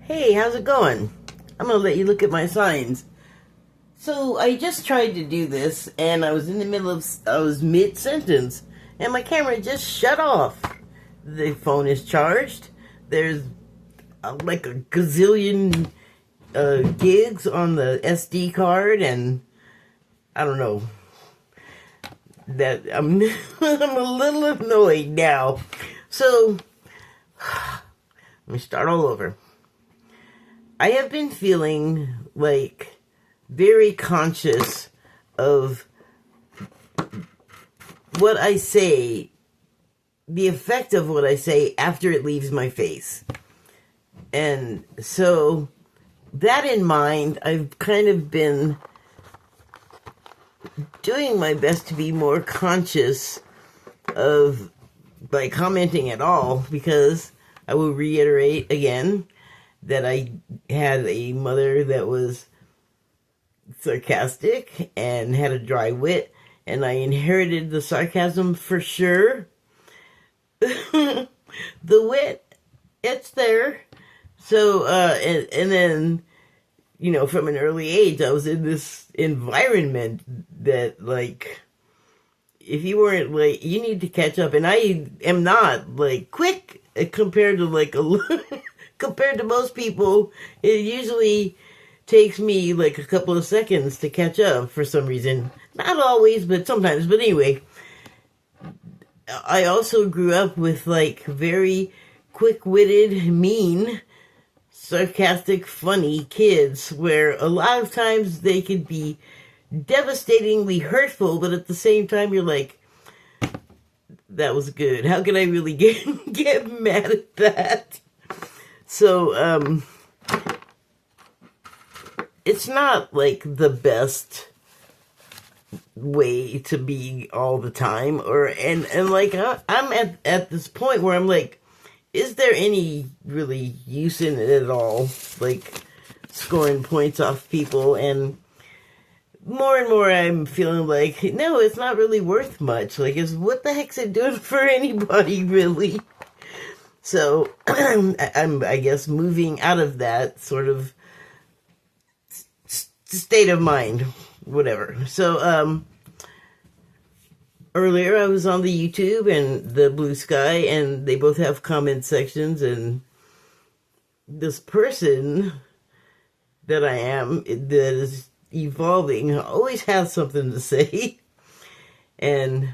Hey, how's it going? I'm gonna let you look at my signs. So I just tried to do this, and I was mid-sentence, and my camera just shut off. The phone is charged. There's like a gazillion gigs on the SD card, and I don't know. That I'm I'm a little annoyed now. So let me start all over. I have been feeling like very conscious of what I say, the effect of what I say after it leaves my face. And so, that in mind, I've kind of been doing my best to be more conscious of, by commenting at all, because I will reiterate again that I had a mother that was sarcastic and had a dry wit, and I inherited the sarcasm for sure. The wit, it's there. So, and then, from an early age, I was in this environment that, like, if you weren't, like, you need to catch up. And I am not, like, quick compared to, like, compared to most people. It usually takes me, like, a couple of seconds to catch up for some reason. Not always, but sometimes. But anyway, I also grew up with, like, very quick-witted, mean, sarcastic, funny kids, where a lot of times they could be devastatingly hurtful, but at the same time you're like, that was good. How can I really get mad at that? So, it's not like the best way to be all the time, and like I'm at this point where I'm like, is there any really use in it at all? Like, scoring points off people, and more I'm feeling like, no, it's not really worth much. Like, what the heck's it doing for anybody, really? So, I'm, I guess, moving out of that sort of state of mind, whatever. So, earlier I was on the YouTube and the Blue Sky, and they both have comment sections, and this person that I am, that is evolving, always has something to say. And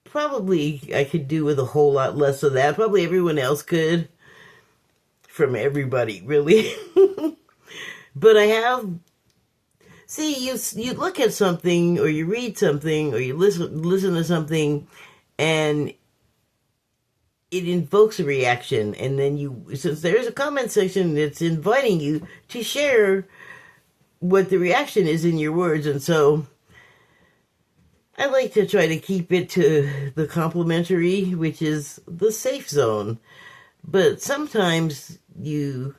probably I could do with a whole lot less of that. Probably everyone else could. From everybody, really. But I have... See, you look at something, or you read something, or you listen to something, and it invokes a reaction. And then since there's a comment section that's inviting you to share what the reaction is in your words. And so I like to try to keep it to the complimentary, which is the safe zone. But sometimes you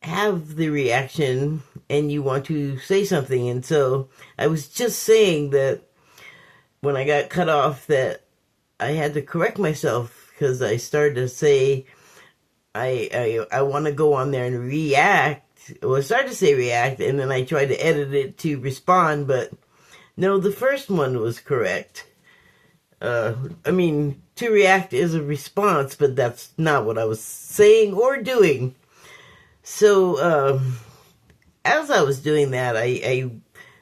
have the reaction and you want to say something. And so I was just saying that when I got cut off, that I had to correct myself, because I started to say I want to go on there and react. Well, I started to say react, and then I tried to edit it to respond, but no, the first one was correct. I mean, to react is a response, but that's not what I was saying or doing. So, as I was doing that, I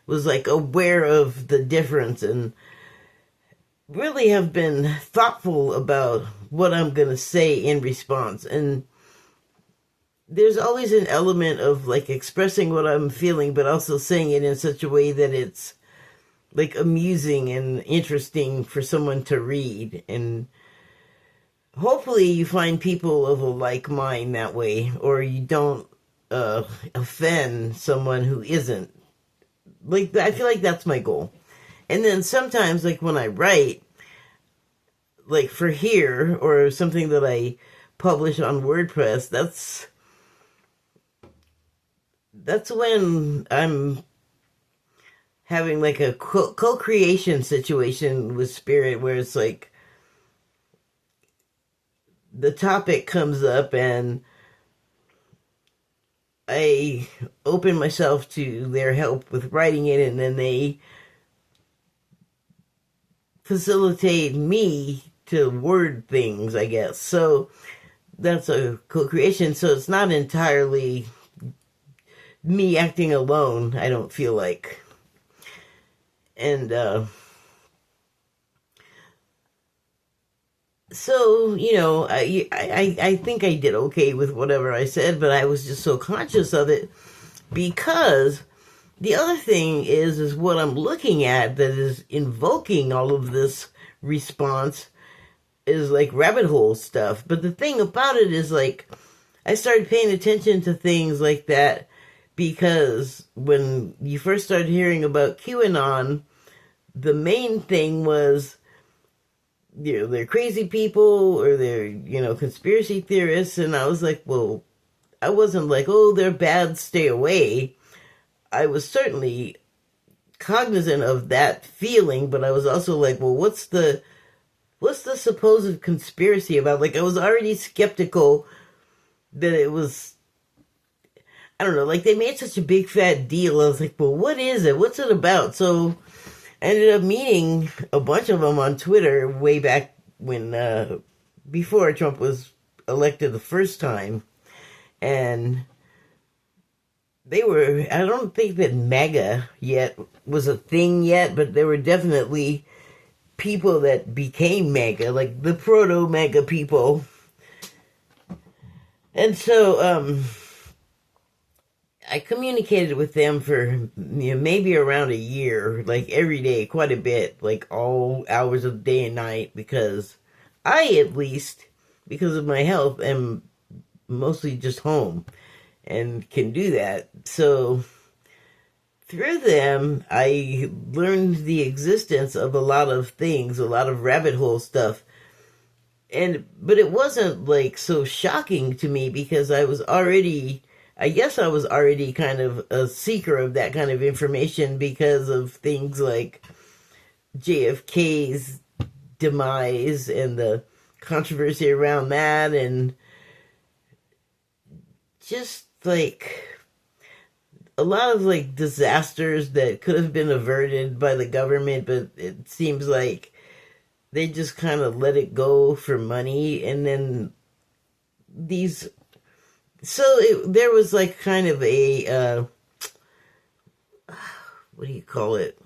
was, like, aware of the difference, and really have been thoughtful about what I'm going to say in response. And there's always an element of, like, expressing what I'm feeling, but also saying it in such a way that it's, like, amusing and interesting for someone to read. And hopefully you find people of a like mind that way, or you don't offend someone who isn't. Like, I feel like that's my goal. And then sometimes, like, when I write, like, for here, or something that I publish on WordPress, that's when I'm having, like, a co-creation situation with Spirit, where it's like, the topic comes up and I open myself to their help with writing it, and then they facilitate me to word things, I guess. So that's a co-creation. So it's not entirely me acting alone, I don't feel like. And so, I think I did okay with whatever I said, but I was just so conscious of it because the other thing is what I'm looking at that is invoking all of this response is like rabbit hole stuff. But the thing about it is, like, I started paying attention to things like that because when you first started hearing about QAnon, the main thing was, they're crazy people or they're, conspiracy theorists. And I was like, well, I wasn't like, oh, they're bad, stay away. I was certainly cognizant of that feeling, but I was also like, well, what's the supposed conspiracy about? Like, I was already skeptical that it was, I don't know, like they made such a big fat deal. I was like, well, what is it? What's it about? So I ended up meeting a bunch of them on Twitter way back when, before Trump was elected the first time. And I don't think that MAGA yet was a thing yet, but there were definitely people that became MAGA, like the proto-MAGA people. And so, I communicated with them for maybe around a year, like every day, quite a bit, like all hours of the day and night, because I, at least, because of my health, am mostly just home and can do that. So through them, I learned the existence of a lot of things, a lot of rabbit hole stuff. But it wasn't like so shocking to me because I guess I was already kind of a seeker of that kind of information because of things like JFK's demise and the controversy around that, and just like a lot of like disasters that could have been averted by the government, but it seems like they just kind of let it go for money. And then there was like kind of a, what do you call it?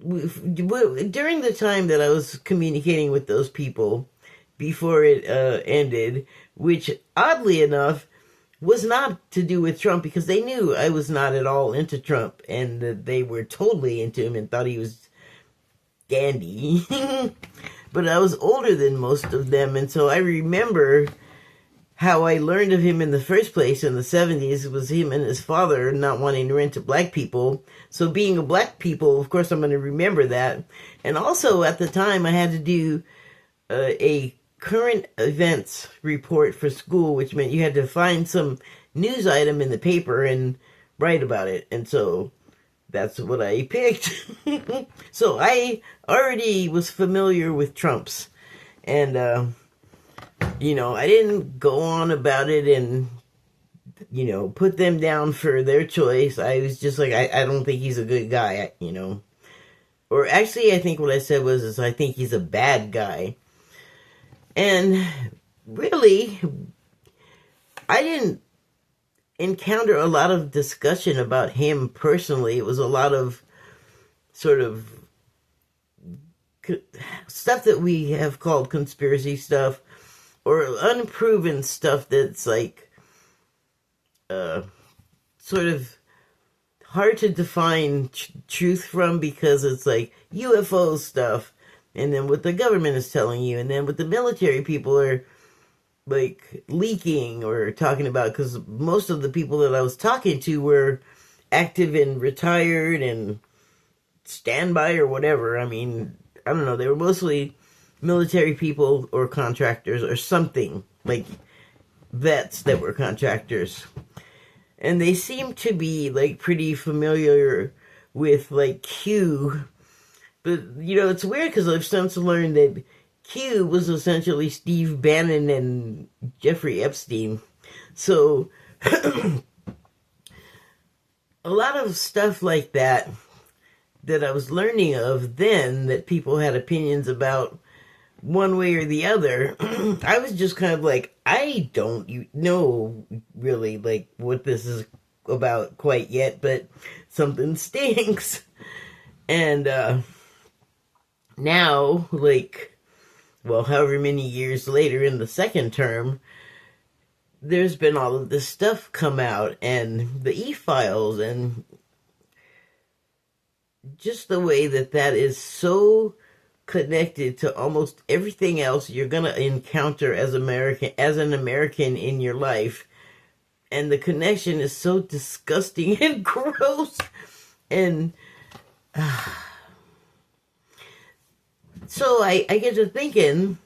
During the time that I was communicating with those people before it ended, which oddly enough was not to do with Trump, because they knew I was not at all into Trump and that they were totally into him and thought he was dandy. But I was older than most of them, and so I remember how I learned of him in the first place in the 70s. It was him and his father not wanting to rent to black people. So being a black people, of course, I'm going to remember that. And also at the time I had to do a current events report for school, which meant you had to find some news item in the paper and write about it. And so that's what I picked. So I already was familiar with Trump's. And, I didn't go on about it and, put them down for their choice. I was just like, I don't think he's a good guy, Or actually, I think what I said was I think he's a bad guy. And really, I didn't encounter a lot of discussion about him personally. It was a lot of sort of stuff that we have called conspiracy stuff or unproven stuff that's like sort of hard to define truth from, because it's like UFO stuff, and then what the government is telling you, and then what the military people are like leaking or talking about, because most of the people that I was talking to were active and retired and standby or whatever. I mean, I don't know, they were mostly military people or contractors or something, like vets that were contractors. And they seem to be like pretty familiar with like Q. But, it's weird because I've since learned that Q was essentially Steve Bannon and Jeffrey Epstein. So a lot of stuff like that that I was learning of then that people had opinions about one way or the other, I was just kind of like, I don't know really like what this is about quite yet, but something stinks. And now, like, well, however many years later in the second term, there's been all of this stuff come out and the e-files and just the way that that is so connected to almost everything else you're going to encounter as an American in your life. And the connection is so disgusting and gross. And so I get to thinking,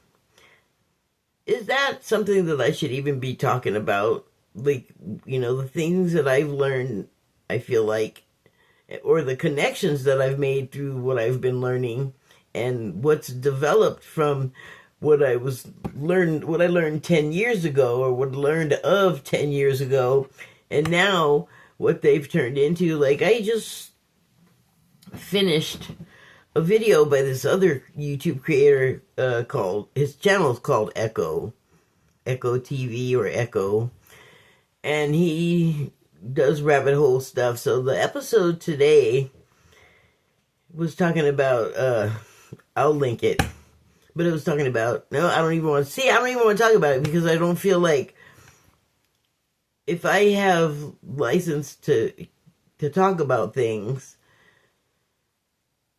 is that something that I should even be talking about? Like, the things that I've learned, I feel like, or the connections that I've made through what I've been learning and what's developed from what I learned 10 years ago, or what I learned of 10 years ago, and now what they've turned into. Like, I just finished a video by this other YouTube creator his channel is called Echo TV or Echo, and he does rabbit hole stuff. So the episode today was talking about I'll link it, but it was talking about, no, I don't even want to talk about it, because I don't feel like, if I have license to talk about things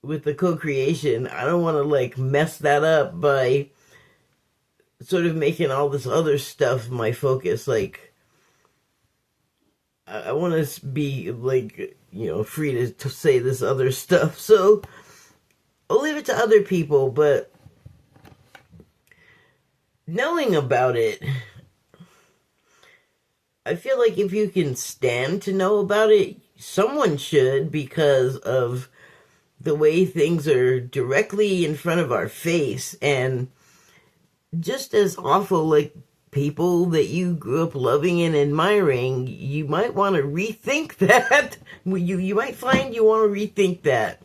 with the co-creation, I don't want to like mess that up by sort of making all this other stuff my focus. Like, I want to be like, free to say this other stuff. So I'll leave it to other people, but knowing about it, I feel like if you can stand to know about it, someone should, because of the way things are directly in front of our face, and just as awful, like, people that you grew up loving and admiring, you might want to rethink that. You might find you want to rethink that.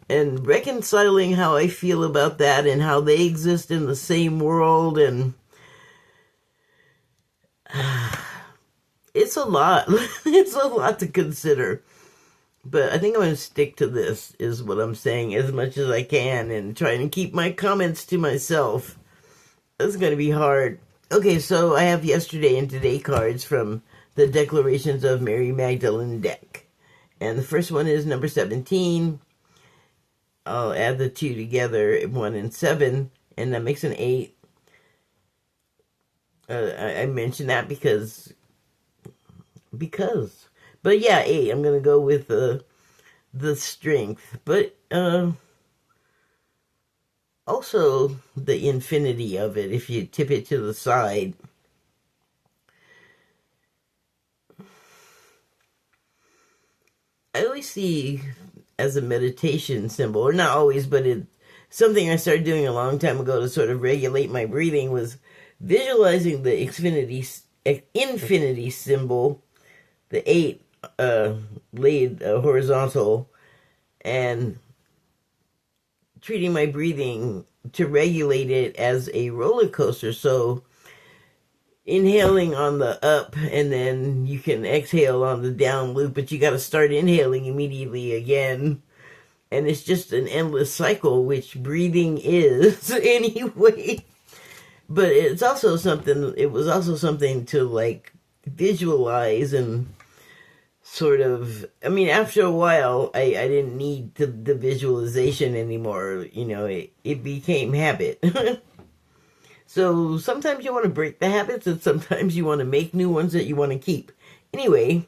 And reconciling how I feel about that and how they exist in the same world, and it's a lot. It's a lot to consider. But I think I'm going to stick to this, is what I'm saying, as much as I can, and trying to keep my comments to myself. It's going to be hard. Okay, so I have yesterday and today cards from the Declarations of Mary Magdalene deck. And the first one is number 17. I'll add the 2 together, 1 and 7, and that makes an 8. I mentioned that because. But yeah, 8. I'm going to go with the strength. But also the infinity of it, if you tip it to the side. I always see as a meditation symbol, or not always, but something I started doing a long time ago to sort of regulate my breathing, was visualizing the infinity symbol, the 8 laid horizontal, and treating my breathing to regulate it as a roller coaster. So inhaling on the up, and then you can exhale on the down loop, but you got to start inhaling immediately again. And it's just an endless cycle, which breathing is anyway. But it was also something to like visualize, and sort of, I mean, after a while, I didn't need the visualization anymore. It became habit. So sometimes you want to break the habits, and sometimes you want to make new ones that you want to keep. Anyway,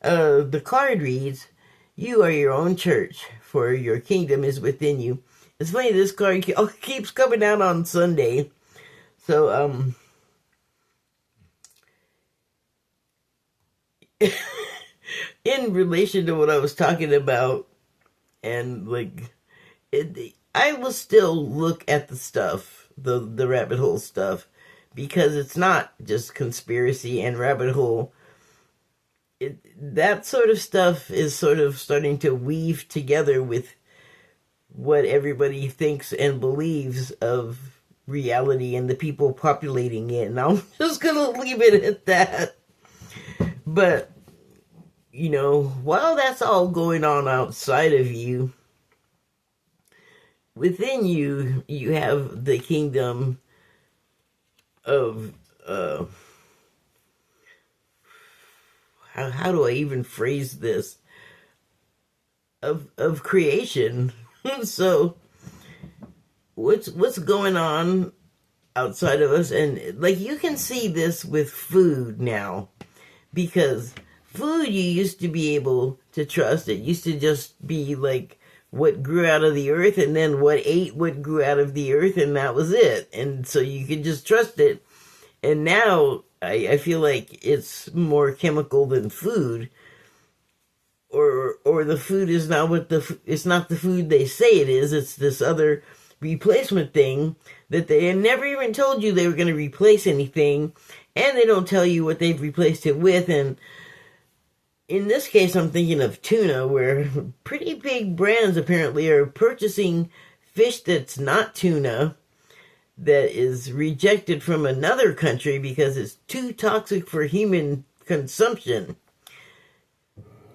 the card reads, "You are your own church, for your kingdom is within you." It's funny, this card keeps coming out on Sunday. So, in relation to what I was talking about, and like, I will still look at the stuff the rabbit hole stuff, because it's not just conspiracy and rabbit hole. That sort of stuff is sort of starting to weave together with what everybody thinks and believes of reality and the people populating it. And I'm just gonna leave it at that. But, while that's all going on outside of you, within you, you have the kingdom of, how do I even phrase this? Of creation. So, what's going on outside of us? And, like, you can see this with food now. Because food you used to be able to trust. It used to just be like what grew out of the earth, and then what ate what grew out of the earth, and that was it. And so you could just trust it. And now I feel like it's more chemical than food. Or the food is not it's not the food they say it is. It's this other replacement thing that they never even told you they were going to replace anything. And they don't tell you what they've replaced it with. And in this case, I'm thinking of tuna, where pretty big brands apparently are purchasing fish that's not tuna, that is rejected from another country because it's too toxic for human consumption.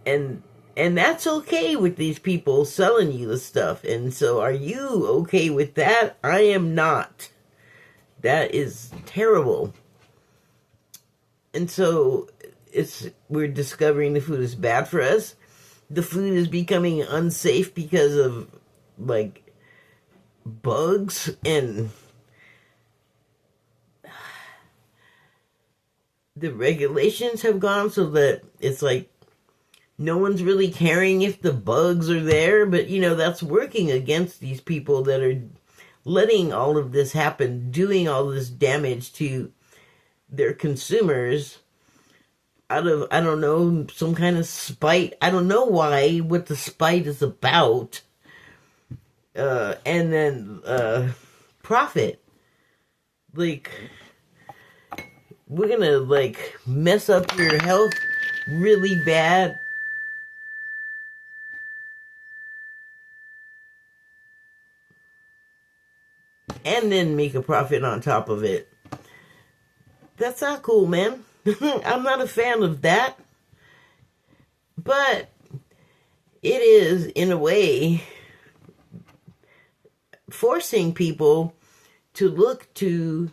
And that's okay with these people selling you the stuff. And so are you okay with that? I am not. That is terrible. And so we're discovering the food is bad for us. The food is becoming unsafe because of, like, bugs, and the regulations have gone so that it's like no one's really caring if the bugs are there. But, that's working against these people that are letting all of this happen, doing all this damage to their consumers out of, I don't know, some kind of spite. I don't know what the spite is about. And then profit. Like, we're gonna, like, mess up your health really bad. And then make a profit on top of it. That's not cool, man. I'm not a fan of that. But it is, in a way, forcing people to look to,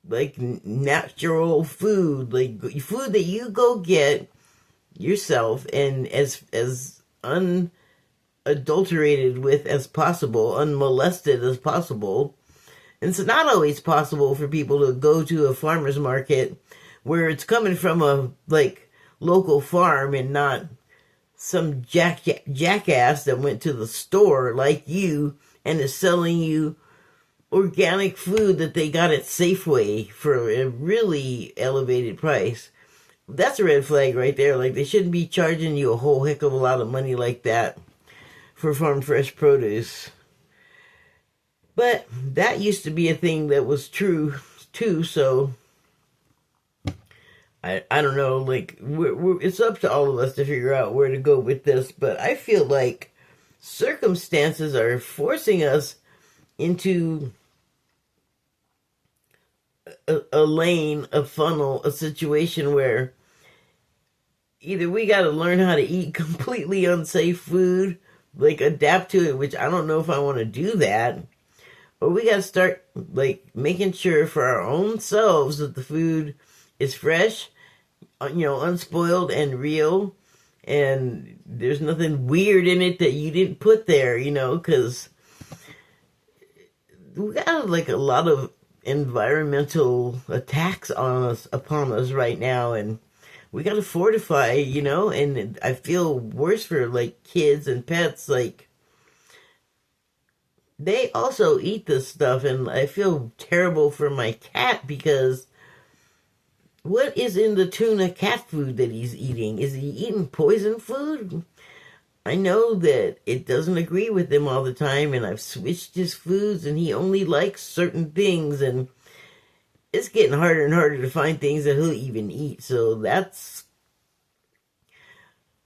like, natural food, like food that you go get yourself, and as unadulterated with as possible, unmolested as possible. And it's not always possible for people to go to a farmer's market where it's coming from a, like, local farm and not some jackass that went to the store like you and is selling you organic food that they got at Safeway for a really elevated price. That's a red flag right there. Like, they shouldn't be charging you a whole heck of a lot of money like that for farm fresh produce. But that used to be a thing that was true too, so I don't know, like, it's up to all of us to figure out where to go with this, but I feel like circumstances are forcing us into a lane, a funnel, a situation where either we got to learn how to eat completely unsafe food, like, adapt to it, which I don't know if I want to do that, or we got to start, like, making sure for our own selves that the food is fresh, unspoiled and real, and there's nothing weird in it that you didn't put there, because we got, like, a lot of environmental attacks upon us right now, and we got to fortify, and I feel worse for, like, kids and pets. Like, they also eat this stuff, and I feel terrible for my cat, because what is in the tuna cat food that he's eating? Is he eating poison food? I know that it doesn't agree with him all the time, and I've switched his foods, and he only likes certain things, and it's getting harder and harder to find things that he'll even eat. So that's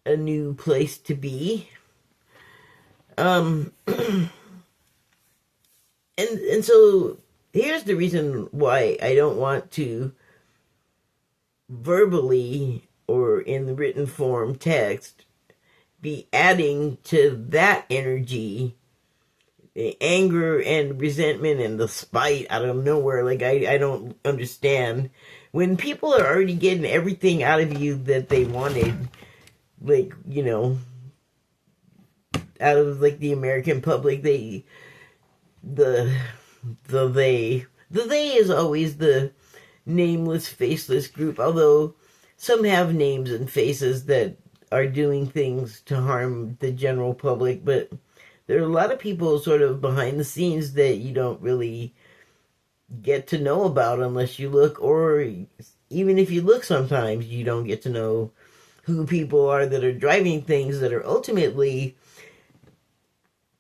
a new place to be. And so here's the reason why I don't want to verbally or in the written form text be adding to that energy, the anger and resentment and the spite out of nowhere. Like, I don't understand when people are already getting everything out of you that they wanted, like, you know, out of like the American public. The they is always the nameless, faceless group, although some have names and faces that are doing things to harm the general public. But there are a lot of people sort of behind the scenes that you don't really get to know about unless you look, or even if you look, sometimes you don't get to know who people are that are driving things that are ultimately,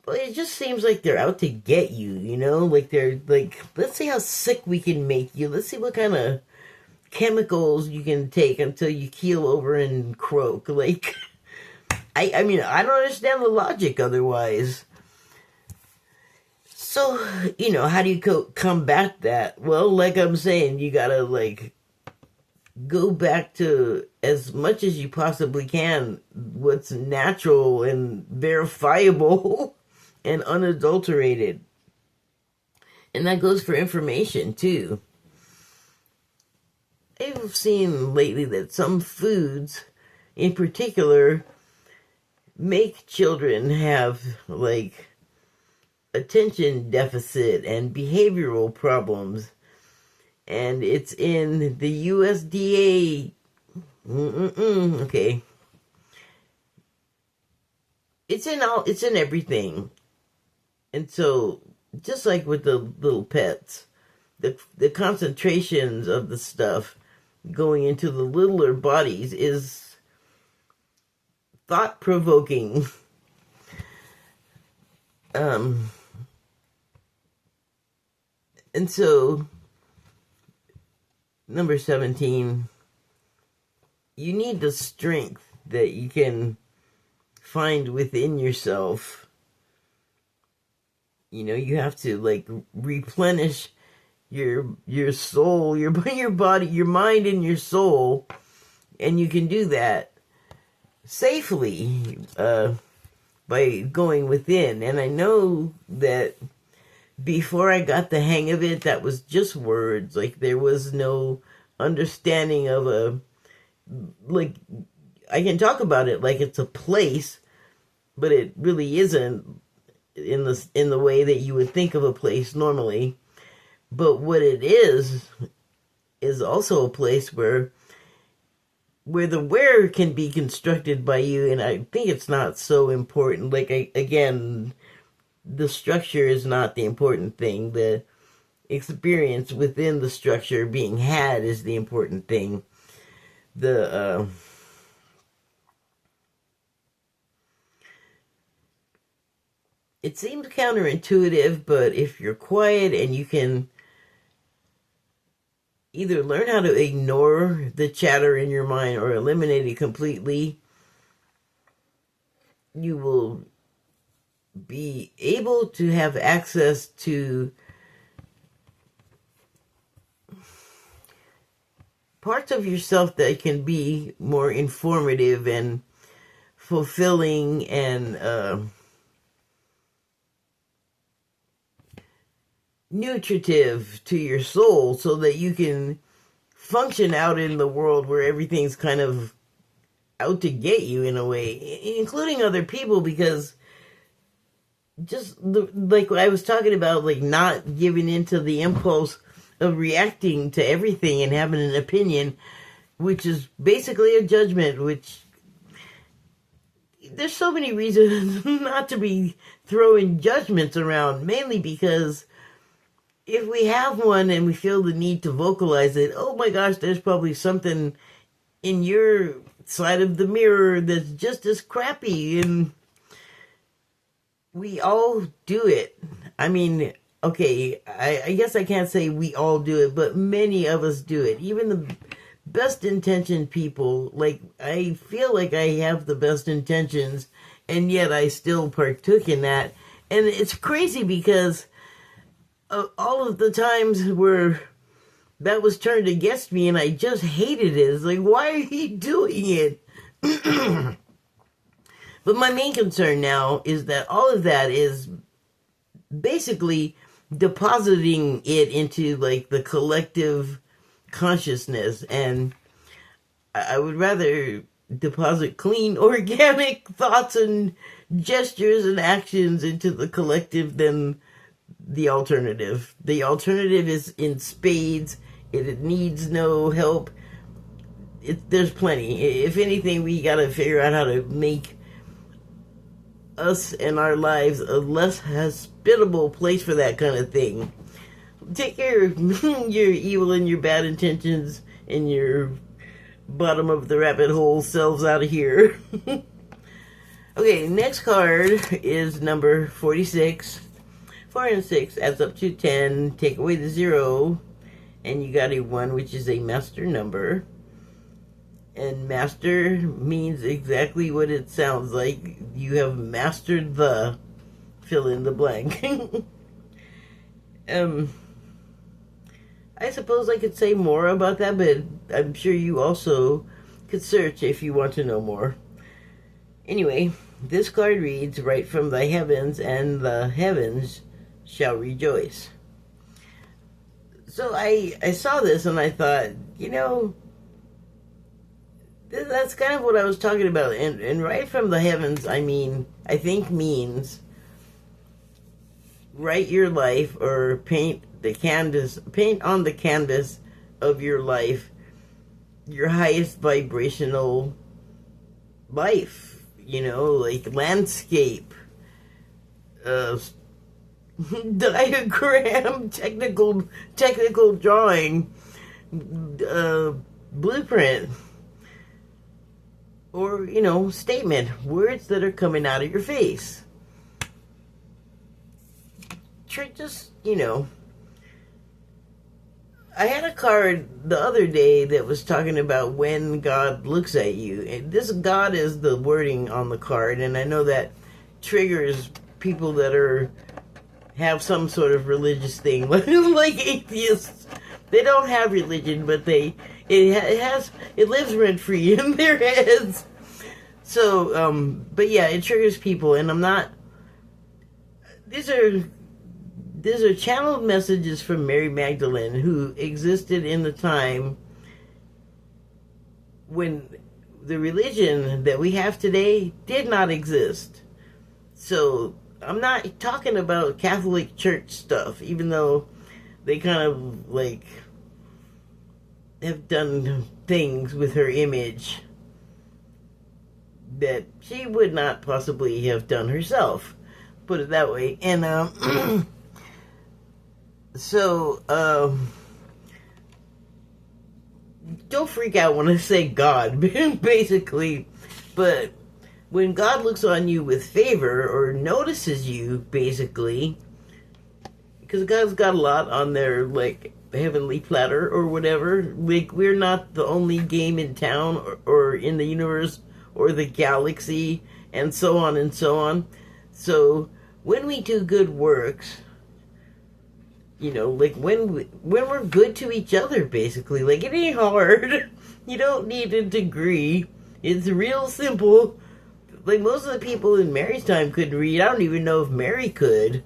well, it just seems like they're out to get you, you know? Like, they're like, let's see how sick we can make you. Let's see what kind of chemicals you can take until you keel over and croak. Like, I mean, I don't understand the logic otherwise. So, you know, how do you combat that? Well, like I'm saying, you gotta, like, go back to, as much as you possibly can, what's natural and verifiable and unadulterated. And that goes for information, too. I've seen lately that some foods, in particular, make children have, like, attention deficit and behavioral problems. And it's in the USDA. Okay. It's in everything. And so, just like with the little pets, the concentrations of the stuff going into the littler bodies is thought-provoking. And so, number 17, you need the strength that you can find within yourself. You know, you have to, like, replenish your soul, your body, your mind, and your soul, and you can do that safely by going within. And I know that before I got the hang of it, that was just words. Like, there was no understanding of like, I can talk about it like it's a place, but it really isn't in the way that you would think of a place normally. But what it is also a place where the where can be constructed by you, and I think it's not so important. Like, again, the structure is not the important thing. The experience within the structure being had is the important thing. It seems counterintuitive, but if you're quiet and you can either learn how to ignore the chatter in your mind or eliminate it completely, you will be able to have access to parts of yourself that can be more informative and fulfilling and nutritive to your soul, so that you can function out in the world where everything's kind of out to get you in a way, including other people, because just like I was talking about, like, not giving into the impulse of reacting to everything and having an opinion, which is basically a judgment, which there's so many reasons not to be throwing judgments around, mainly because if we have one and we feel the need to vocalize it, oh my gosh, there's probably something in your side of the mirror that's just as crappy. And We all do it. I mean, okay, I guess I can't say we all do it, but many of us do it. Even the best intentioned people, like, I feel like I have the best intentions, and yet I still partook in that. And it's crazy because all of the times where that was turned against me and I just hated it. It's like, why are you doing it? But my main concern now is that all of that is basically depositing it into like the collective consciousness, and I would rather deposit clean organic thoughts and gestures and actions into the collective than the alternative. The alternative is in spades. It needs no help. There's plenty. If anything, we gotta figure out how to make us and our lives a less hospitable place for that kind of thing. Take care of your evil and your bad intentions and your bottom of the rabbit hole selves out of here. Okay, next card is number 46. 4 and 6 adds up to 10. Take away the 0, and you got a 1, which is a master number. And master means exactly what it sounds like. You have mastered the fill in the blank. I suppose I could say more about that, but I'm sure you also could search if you want to know more. Anyway, this card reads, "Right from the heavens, and the heavens shall rejoice." So I saw this and I thought, that's kind of what I was talking about. And right from the heavens, I think means write your life, or paint on the canvas of your life, your highest vibrational life, like landscape, diagram, technical drawing, blueprint, or, statement, words that are coming out of your face. Just, I had a card the other day that was talking about when God looks at you. And this God is the wording on the card, and I know that triggers people that have some sort of religious thing, like atheists. They don't have religion, but it lives rent free in their heads. So, but yeah, it triggers people, and these are channeled messages from Mary Magdalene, who existed in the time when the religion that we have today did not exist. So I'm not talking about Catholic Church stuff, even though they kind of like have done things with her image that she would not possibly have done herself, put it that way. And so don't freak out when I say God, basically. But when God looks on you with favor, or notices you, basically, because God's got a lot on their, like, heavenly platter or whatever. Like, we're not the only game in town or in the universe or the galaxy, and so on and so on. So when we do good works, like when we're good to each other, basically, like, it ain't hard. You don't need a degree. It's real simple. Like, most of the people in Mary's time couldn't read. I don't even know if Mary could.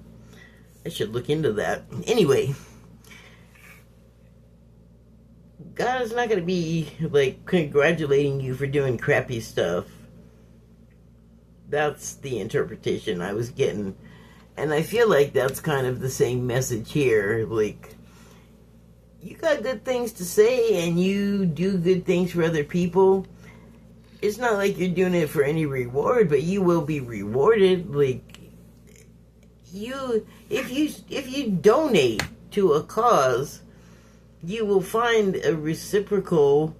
I should look into that. Anyway, God is not going to be, like, congratulating you for doing crappy stuff. That's the interpretation I was getting. And I feel like that's kind of the same message here. Like, you got good things to say and you do good things for other people. It's not like you're doing it for any reward, but you will be rewarded. Like, if you donate to a cause, you will find a reciprocal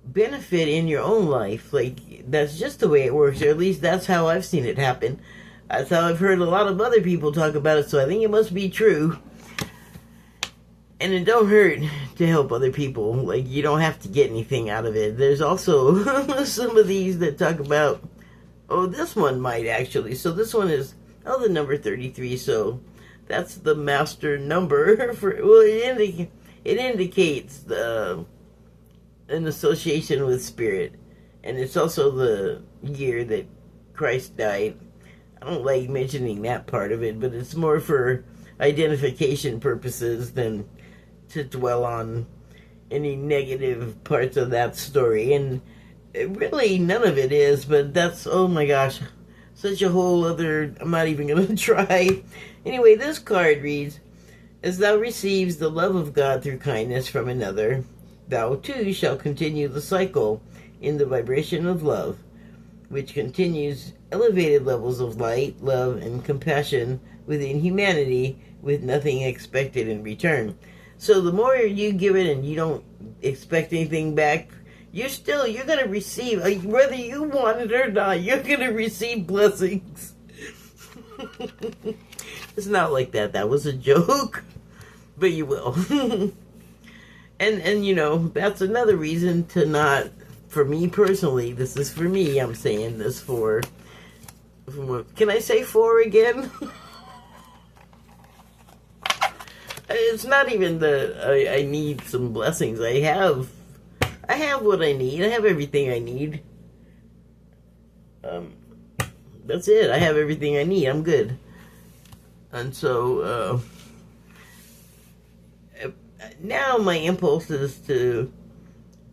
benefit in your own life. Like, that's just the way it works, or at least that's how I've seen it happen. That's how I've heard a lot of other people talk about it, so I think it must be true. And it don't hurt to help other people. Like, you don't have to get anything out of it. There's also some of these that talk about, oh, this one might actually. So this one is, the number 33. So that's the master number for, well, it indicates an association with spirit. And it's also the year that Christ died. I don't like mentioning that part of it, but it's more for identification purposes than to dwell on any negative parts of that story. And really none of it is, but that's, oh my gosh, such a whole other, I'm not even going to try. Anyway, this card reads, as thou receives the love of God through kindness from another, thou too shall continue the cycle in the vibration of love, which continues elevated levels of light, love, and compassion within humanity with nothing expected in return. So the more you give it and you don't expect anything back, you're going to receive, whether you want it or not, you're going to receive blessings. It's not like that. That was a joke. But you will. and you know, that's another reason to not, for me personally, this is for me, I'm saying this for can I say for again? It's not even that I need some blessings. I have what I need. I have everything I need. That's it. I have everything I need. I'm good. And so now my impulse is to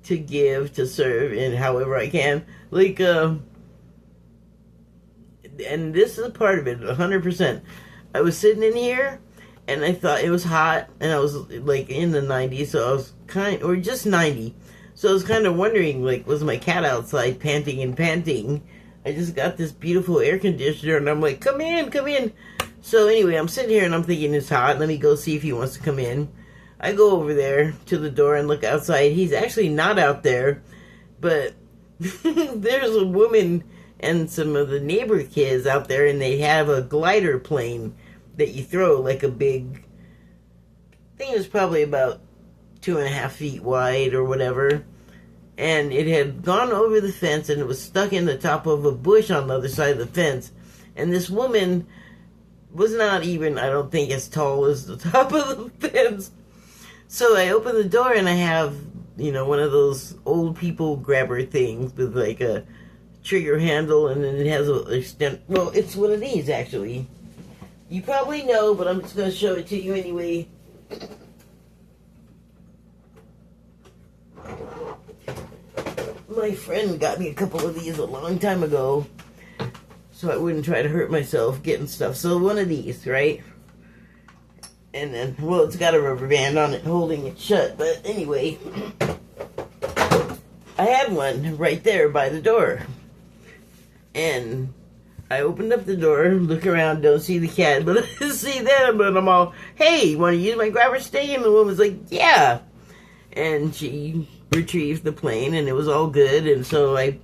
give, to serve in however I can. Like, and this is a part of it, 100%. I was sitting in here, and I thought it was hot, and I was, like, in the 90s, so I was or just 90. So I was kind of wondering, like, was my cat outside panting and panting? I just got this beautiful air conditioner, and I'm like, come in, come in. So anyway, I'm sitting here, and I'm thinking it's hot. Let me go see if he wants to come in. I go over there to the door and look outside. He's actually not out there, but there's a woman and some of the neighbor kids out there, and they have a glider plane that you throw, like a big, I think it was probably about 2.5 feet wide or whatever, and it had gone over the fence, and it was stuck in the top of a bush on the other side of the fence, and this woman was not even, I don't think, as tall as the top of the fence. So I open the door, and I have, you know, one of those old people grabber things with like a trigger handle, and then it has a extent. Well, it's one of these, actually. You probably know, but I'm just going to show it to you anyway. My friend got me a couple of these a long time ago, so I wouldn't try to hurt myself getting stuff. So one of these, right? And then, well, it's got a rubber band on it holding it shut. But anyway, I had one right there by the door. And I opened up the door, look around, don't see the cat, but I see them, and I'm all, hey, you want to use my grabber stick? And the woman's like, yeah. And she retrieved the plane, and it was all good. And so I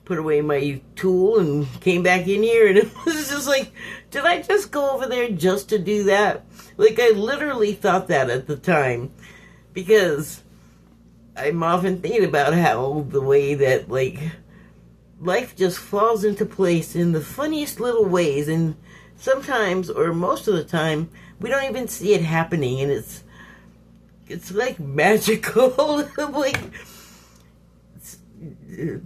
put away my tool and came back in here, and it was just like, did I just go over there just to do that? Like, I literally thought that at the time, because I'm often thinking about how the way that, like, life just falls into place in the funniest little ways, and sometimes, or most of the time, we don't even see it happening, and it's like magical. Like,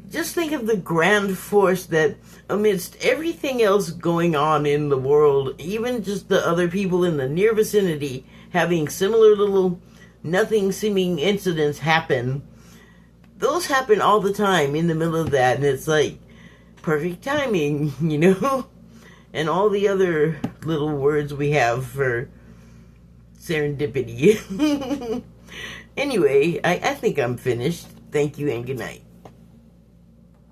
just think of the grand force that amidst everything else going on in the world, even just the other people in the near vicinity having similar little nothing seeming incidents happen, those happen all the time in the middle of that, and it's like perfect timing, you know? And all the other little words we have for serendipity. Anyway, I think I'm finished. Thank you and good night.